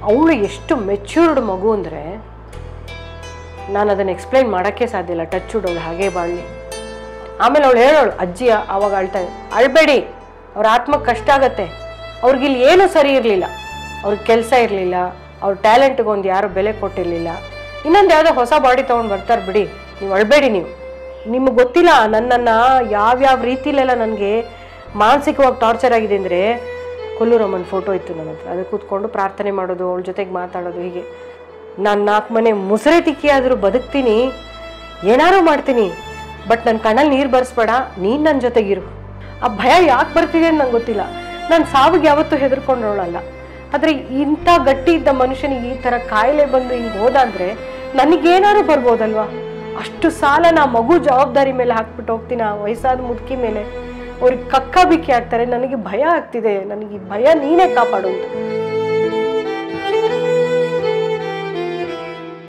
ಅವಳು ಎಷ್ಟು ಮೆಚ್ಯೂರ್ಡ್ ಮಗು ಅಂದರೆ ನಾನು ಅದನ್ನು ಎಕ್ಸ್ಪ್ಲೈನ್ ಮಾಡೋಕ್ಕೆ ಸಾಧ್ಯ ಇಲ್ಲ. ಟಚ್ ಅವಳು ಹಾಗೇ ಬಾಳಲಿ. ಆಮೇಲೆ ಅವಳು ಹೇಳೋಳು, ಅಜ್ಜಿ ಆವಾಗ ಅಳ್ತಾಳೆ, ಅಳ್ಬೇಡಿ, ಅವ್ರ ಆತ್ಮಕ್ಕೆ ಕಷ್ಟ ಆಗತ್ತೆ. ಅವ್ರಿಗಿಲ್ಲಿ ಏನೂ ಸರಿ ಇರಲಿಲ್ಲ, ಅವ್ರಿಗೆ ಕೆಲಸ ಇರಲಿಲ್ಲ, ಅವ್ರ ಟ್ಯಾಲೆಂಟ್ಗೆ ಒಂದು ಯಾರು ಬೆಲೆ ಕೊಟ್ಟಿರಲಿಲ್ಲ. ಇನ್ನೊಂದು ಯಾವುದೋ ಹೊಸ ಬಾಡಿ ತೊಗೊಂಡು ಬರ್ತಾರೆ ಬಿಡಿ, ನೀವು ಅಳ್ಬೇಡಿ. ನಿಮಗೆ ಗೊತ್ತಿಲ್ಲ ನನ್ನನ್ನು ಯಾವ್ಯಾವ ರೀತಿಲೆಲ್ಲ ನನಗೆ ಮಾನಸಿಕವಾಗಿ ಟಾರ್ಚರ್ ಆಗಿದೆ ಅಂದರೆ, ಕೊಲ್ಲೂರಮ್ಮನ ಫೋಟೋ ಇತ್ತು ನನ್ನ ಹತ್ರ, ಅದು ಕೂತ್ಕೊಂಡು ಪ್ರಾರ್ಥನೆ ಮಾಡೋದು, ಅವಳ ಜೊತೆಗೆ ಮಾತಾಡೋದು. ಹೀಗೆ ನಾನು 4 ಮನೆ ಮುಸುರೆ ತಿಕ್ಕಿ ಆದರೂ ಬದುಕ್ತೀನಿ, ಏನಾರು ಮಾಡ್ತೀನಿ, ಬಟ್ ನನ್ನ ಕಣ್ಣಲ್ಲಿ ನೀರು ಬರ್ಸ್ಬೇಡ, ನೀನು ನನ್ನ ಜೊತೆಗಿರು. ಆ ಭಯ ಯಾಕೆ ಬರ್ತಿದೆ ಅಂತ ನಂಗೆ ಗೊತ್ತಿಲ್ಲ. ನಾನು ಸಾವಿಗೆ ಯಾವತ್ತೂ ಹೆದರ್ಕೊಂಡವಳಲ್ಲ. ಆದರೆ ಇಂಥ ಗಟ್ಟಿ ಇದ್ದ ಮನುಷ್ಯನಿಗೆ ಈ ಥರ ಕಾಯಿಲೆ ಬಂದು ಹಿಂಗೆ ಹೋದ ಅಂದರೆ ನನಗೇನಾದ್ರು ಬರ್ಬೋದಲ್ವಾ? ಅಷ್ಟು ಸಾಲ ನಾ ಮಗು ಜವಾಬ್ದಾರಿ ಮೇಲೆ ಹಾಕ್ಬಿಟ್ಟು ಹೋಗ್ತೀನಿ, ಆ ವಯಸ್ಸಾದ ಮುದುಕಿ ಮೇಲೆ. ಅವ್ರಿಗೆ ಕಕ್ಕ ಬಿಕ್ಕಿ ಆಗ್ತಾರೆ. ನನಗೆ ಭಯ ಆಗ್ತಿದೆ, ನನಗೆ ಭಯ ನೀನೇ ಕಾಪಾಡು ಅಂತ.